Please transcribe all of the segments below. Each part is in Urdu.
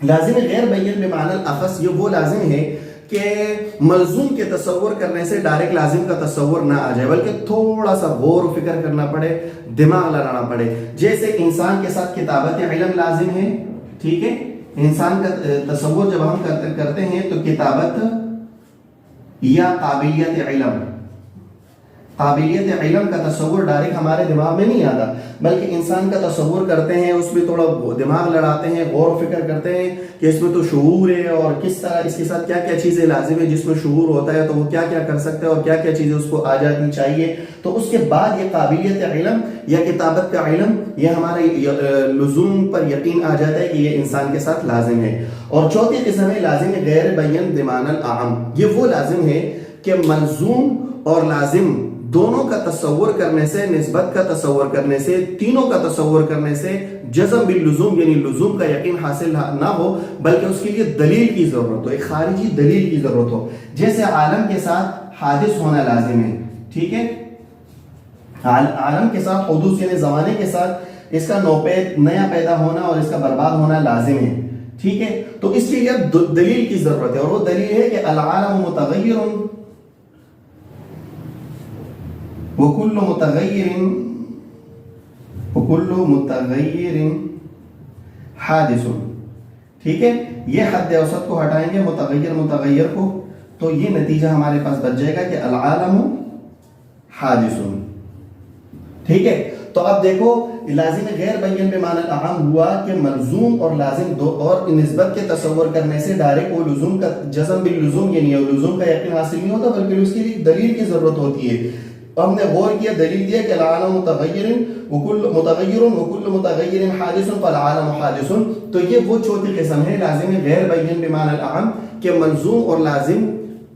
لازم غیر بین بمعنی الاخص یہ وہ لازم ہے کہ ملزوم کے تصور کرنے سے ڈائریکٹ لازم کا تصور نہ آ جائے، بلکہ تھوڑا سا غور و فکر کرنا پڑے، دماغ لگانا پڑے. جیسے انسان کے ساتھ کتابت علم لازم ہے، ٹھیک ہے، انسان کا تصور جب ہم کرتے ہیں تو کتابت یا قابلیت علم کا تصور ڈائریکٹ ہمارے دماغ میں نہیں آتا، بلکہ انسان کا تصور کرتے ہیں، اس میں تھوڑا دماغ لڑاتے ہیں، غور و فکر کرتے ہیں کہ اس میں تو شعور ہے اور کس طرح اس کے ساتھ کیا کیا چیزیں لازم ہے. جس میں شعور ہوتا ہے تو وہ کیا کیا کر سکتا ہے اور کیا کیا چیزیں اس کو آ جانی چاہیے. تو اس کے بعد یہ قابلیت علم یا کتابت کا علم یہ ہمارے لزوم پر یقین آ جاتا ہے کہ یہ انسان کے ساتھ لازم ہے. اور چوتھی قسم ہے لازم غیر بین بمعنی الاعم. یہ وہ لازم ہے کہ ملزوم اور لازم دونوں کا تصور کرنے سے، نسبت کا تصور کرنے سے، تینوں کا تصور کرنے سے جزم باللزوم یعنی لزوم کا یقین حاصل نہ ہو، بلکہ اس کے لیے دلیل کی ضرورت ہو، ایک خارجی دلیل کی ضرورت ہو. جیسے عالم کے ساتھ حادث ہونا لازم ہے، ٹھیک ہے، عالم کے ساتھ حدوث یعنی زمانے کے ساتھ اس کا نیا پیدا ہونا اور اس کا برباد ہونا لازم ہے، ٹھیک ہے. تو اس کے لیے دلیل کی ضرورت ہے، اور وہ دلیل ہے کہ العالم متغیر وکل متغیر حادث. ٹھیک ہے، یہ حد اوسط کو ہٹائیں گے، متغیر کو، تو یہ نتیجہ ہمارے پاس بچ جائے گا کہ العالم حادث. ٹھیک ہے، تو اب دیکھو لازم غیر بین بمعنی الاعم ہوا کہ ملزوم اور لازم دو اور نسبت کے تصور کرنے سے ڈائریکٹ وہ لزوم کا جزم باللزوم یعنی لزوم کا یقین حاصل نہیں ہوتا، بلکہ اس کے لیے دلیل کی ضرورت ہوتی ہے. ہم نے غور کیا، دلیل دیا کہ العالم متغیر وکل متغیر حادث فالعالم حادث. تو یہ وہ چوتھی قسم ہے لازم غیر بین بمعنی الاعم کہ ملزوم اور لازم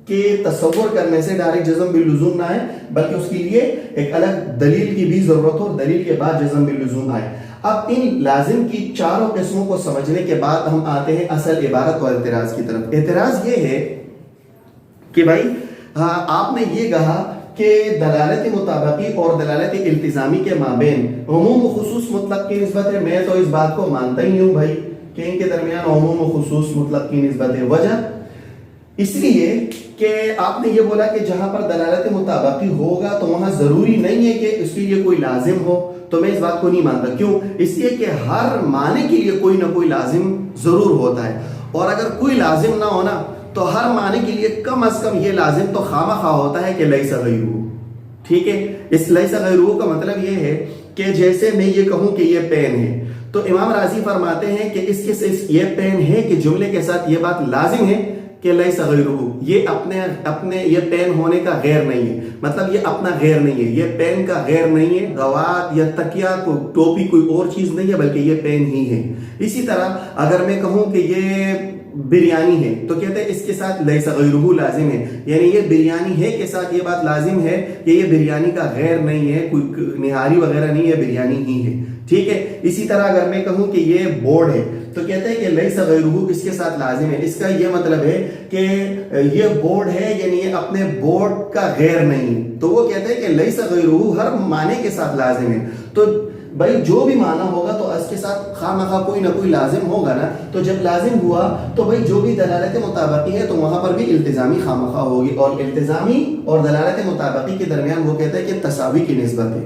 کے تصور کرنے سے ڈائریکٹ جزم باللزوم نہ آئے، بلکہ اس کے لیے ایک الگ دلیل کی بھی ضرورت ہو، دلیل کے بعد جزم باللزوم آئے. اب ان لازم کی چاروں قسموں کو سمجھنے کے بعد ہم آتے ہیں اصل عبارت اور اعتراض کی طرف. اعتراض یہ ہے کہ بھائی آپ نے یہ کہا کہ دلالت مطابقی اور دلالت التزامی کے مابین عموم و خصوص مطلق کی نسبت ہے. میں تو اس بات کو مانتا ہی نہیں ہوں بھائی کہ ان کے درمیان عموم و خصوص مطلق کی نسبت ہے. وجہ اس لیے کہ آپ نے یہ بولا کہ جہاں پر دلالت مطابقی ہوگا تو وہاں ضروری نہیں ہے کہ اس کے لیے کوئی لازم ہو. تو میں اس بات کو نہیں مانتا. کیوں؟ اس لیے کہ ہر معنی کے لیے کوئی نہ کوئی لازم ضرور ہوتا ہے، اور اگر کوئی لازم نہ ہونا تو ہر معنی کے لیے کم از کم یہ لازم تو خواہ ہوتا ہے کہ لیس غیرہ. ٹھیک ہے، اس لیس غیرہ کا مطلب یہ ہے کہ جیسے میں یہ کہوں کہ یہ پین ہے، تو امام راضی فرماتے ہیں کہ اس کے صرف یہ پین ہے کہ جملے کے ساتھ یہ بات لازم ہے کہ لیس غیرہ، یہ اپنے یہ پین ہونے کا غیر نہیں ہے، مطلب یہ اپنا غیر نہیں ہے، یہ پین کا غیر نہیں ہے، روات یا تکیہ کوئی ٹوپی کوئی اور چیز نہیں ہے، بلکہ یہ پین ہی ہے. اسی طرح اگر میں کہوں کہ یہ بریانی ہے تو کہتے ہیں اس کے ساتھ لیس غیرہ لازم ہے، یعنی یہ بریانی ہے کے ساتھ یہ بات لازم ہے کہ یہ بریانی کا غیر نہیں ہے، کوئی نہاری وغیرہ نہیں ہے، بریانی ہی ہے. ٹھیک ہے، اسی طرح اگر میں کہوں کہ یہ بورڈ ہے تو کہتے ہیں کہ لیس غیرہ اس کے ساتھ لازم ہے. اس کا یہ مطلب ہے کہ یہ بورڈ ہے یعنی یہ اپنے بورڈ کا غیر نہیں، تو وہ کہتے ہیں کہ لیس غیرہ ہر معنی کے ساتھ لازم ہے. تو بھائی جو بھی معنی ہوگا تو اس کے ساتھ خواہ مخواہ کوئی نہ کوئی لازم ہوگا نا. تو جب لازم ہوا تو بھائی جو بھی دلالت مطابقی ہے تو وہاں پر بھی التزامی خواہ مخواہ ہوگی، اور التزامی اور دلالت مطابقی کے درمیان وہ کہتے ہیں کہ تساوی کی نسبت ہے.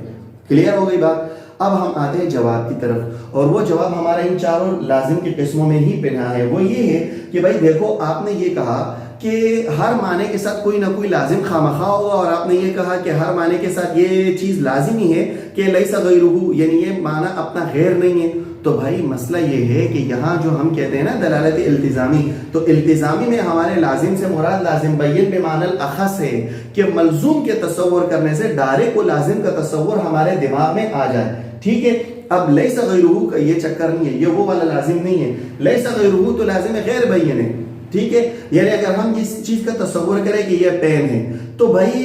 کلیئر ہو گئی بات؟ اب ہم آتے ہیں جواب کی طرف، اور وہ جواب ہمارا ان چاروں لازم کی قسموں میں ہی پنہا ہے. وہ یہ ہے کہ بھائی دیکھو آپ نے یہ کہا کہ ہر معنی کے ساتھ کوئی نہ کوئی لازم خواہ مخواہ ہوگا، اور آپ نے یہ کہا کہ ہر معنی کے ساتھ یہ چیز لازمی ہے کہ لیس غیرہ یعنی یہ معنی اپنا غیر نہیں ہے. تو بھائی مسئلہ یہ ہے کہ یہاں جو ہم کہتے ہیں نا دلالت التزامی، تو التزامی میں ہمارے لازم سے مراد لازم بین بمعنی الاخص ہے کہ ملزوم کے تصور کرنے سے ڈائریکٹ وہ لازم کا تصور ہمارے دماغ میں آ جائے. ٹھیک ہے، اب لیس غیرہ کا یہ چکر نہیں ہے، یہ وہ والا لازم نہیں ہے. لیس غیرہ تو لازم غیر بین ہے. ٹھیک ہے، یعنی اگر ہم اس چیز کا تصور کریں کہ یہ پین ہے تو بھائی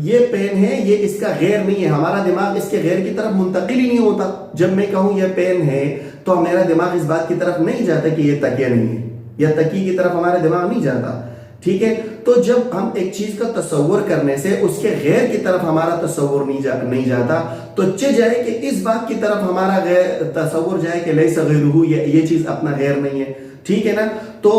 یہ پین ہے، یہ اس کا غیر نہیں ہے، ہمارا دماغ اس کے غیر کی طرف منتقل ہی نہیں ہوتا. جب میں کہوں یہ پین ہے تو میرا دماغ اس بات کی طرف نہیں جاتا کہ یہ تکیہ نہیں ہے، یا تکیہ کی طرف ہمارا دماغ نہیں جاتا. ٹھیک ہے. تو جب ہم ایک چیز کا تصور کرنے سے اس کے غیر کی طرف ہمارا تصور نہیں جاتا تو جائے کہ اس بات کی طرف ہمارا غیر تصور جائے کہ لیس غیرہ، یہ چیز اپنا غیر نہیں ہے. ٹھیک ہے نا. تو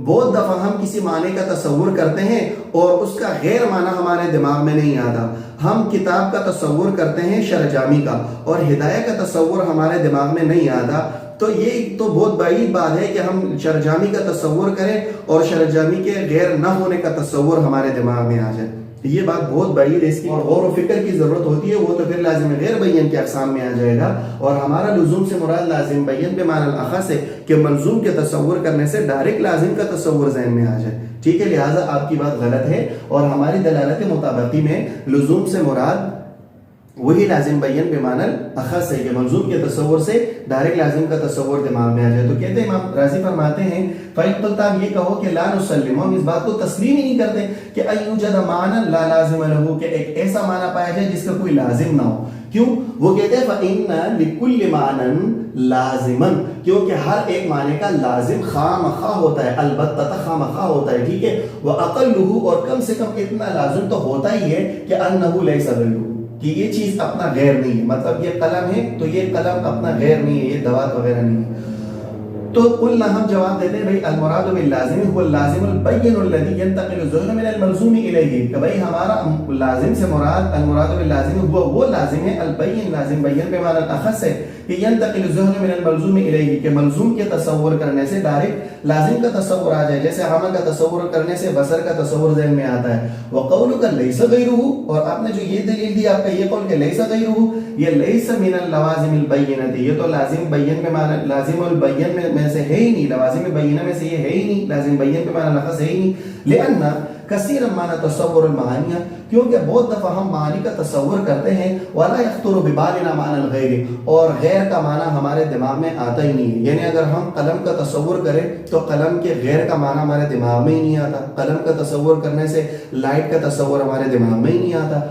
بہت دفعہ ہم کسی معنی کا تصور کرتے ہیں اور اس کا غیر معنی ہمارے دماغ میں نہیں آتا. ہم کتاب کا تصور کرتے ہیں شرح جامی کا، اور ہدایہ کا تصور ہمارے دماغ میں نہیں آتا. تو یہ تو بہت بعید بات ہے کہ ہم شرح جامی کا تصور کریں اور شرح جامی کے غیر نہ ہونے کا تصور ہمارے دماغ میں آ جائے. یہ بات بہت بعید ہے، اس کی غور و فکر کی ضرورت ہوتی ہے. وہ تو پھر لازم غیر بیان کے اقسام میں آ جائے گا. اور ہمارا لزوم سے مراد لازم بیان بمعنی الاخص ہے کہ ملزوم کے تصور کرنے سے ڈائریکٹ لازم کا تصور ذہن میں آ جائے. ٹھیک ہے. لہٰذا آپ کی بات غلط ہے، اور ہماری دلالت مطابقی میں لزوم سے مراد وہی لازم بیان بمعنی الاخص ہے کہ ملزوم کے تصور سے ڈائریکٹ لازم کا تصور دماغ میں آ جائے. تو کہتے ہیں امام رازی فرماتے ہیں فَإِن قُلْتَ، آپ یہ کہو کہ لا نسلم، ہم اس بات کو تسلیم ہی نہیں کرتے کہ أَن يُوجَدَ مَعْنًى لا لازم له، کہ ایک ایسا معنی پایا جائے جس کا کوئی لازم نہ ہو. کیوں؟ وہ کہتے ہیں فَإِنَّ لِكُلِّ مَعْنًى لازمًا، کیونکہ ہر ایک معنی کا لازم خامخواہ ہوتا ہے، البتہ خامخواہ ہوتا ہے. ٹھیک ہے. وَأَقَلُّهُ، اور کم سے کم اتنا لازم تو ہوتا ہی ہے کہ أَنَّهُ لَيْسَ غَيْرُهُ، کہ یہ چیز اپنا غیر نہیں ہے. مطلب یہ قلم ہے تو یہ قلم اپنا غیر نہیں ہے، یہ دوات وغیرہ نہیں ہے. تو قلنا، ہم جواب دیتے ہیں بھائی المراد باللازم هو اللازم البین الذي ينتقل الذهن من الملزوم الیہ، کہ بھائی ہمارا لازم سے مراد المراد باللازم ہوا وہ لازم ہے البین، لازم بیان بمعنی الاخص ہے کہ ينتقل الذهن من الملزوم الیہ، کہ ملزوم کے تصور کرنے سے ڈائریکٹ لازم کا تصور آ جائے. جیسے عمل کا تصور کرنے سے بصر کا تصور ذہن میں آتا ہے. وقولک لیس غیرہ، اور آپ نے جو یہ دلیل دی، آپ کا یہ قول کہ لیس غیرہ، یہ لیس من اللوازم البینہ، یہ تو لازم بیان بمعنی لازم البین میں سے ہے ہی نہیں، لوازم بینہ میں سے یہ ہے ہی نہیں، لازم بیان بمعنی لفظ ہے ہی نہیں. لأن کثیرا ما نتصور المعانی، کیونکہ بہت دفعہ ہم معنی کا تصور کرتے ہیں ولا یخطر ببالنا معنی الغیر، اور غیر کا معنی ہمارے دماغ میں آتا ہی نہیں ہے. یعنی اگر ہم قلم کا تصور کریں تو قلم کے غیر کا معنی ہمارے دماغ میں ہی نہیں آتا. قلم کا تصور کرنے سے لائٹ کا تصور ہمارے دماغ میں ہی نہیں آتا.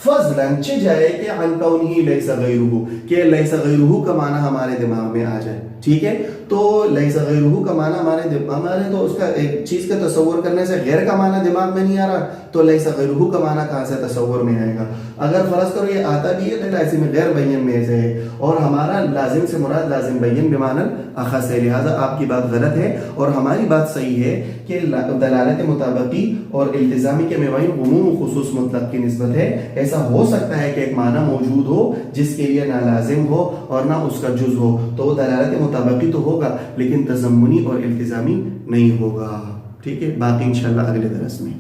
فضلاً جائے کہ عن کونہ لیس غیرہ، کہ لیس غیرہ کا معنی ہمارے دماغ میں آ جائے. ٹھیک ہے. تو لیس غیرہ کا معنی ہمارے تو اس کا ایک چیز کا تصور کرنے سے غیر کا معنی دماغ میں نہیں آ رہا، تو لیس غیرہ کا معنی کہاں سے تصور میں آئے گا؟ اگر فرض کرو یہ آتا بھی ہے تو لازم غیر بیان میں سے ہے، اور ہمارا لازم سے مراد لازم بیان بمعنی اخص ہے. لہٰذا آپ کی بات غلط ہے اور ہماری بات صحیح ہے کہ دلالت مطابقی اور التزامی کے مابین عموم و خصوص مطلق کی نسبت ہے. ایسا ہو سکتا ہے کہ ایک معنی موجود ہو جس کے لیے نہ لازم ہو اور نہ اس کا جز ہو، تو وہ دلالت مطابقی تو ہوگا لیکن تضمنی اور التزامی نہیں ہوگا. ٹھیک ہے. باقی انشاءاللہ اگلے درس میں.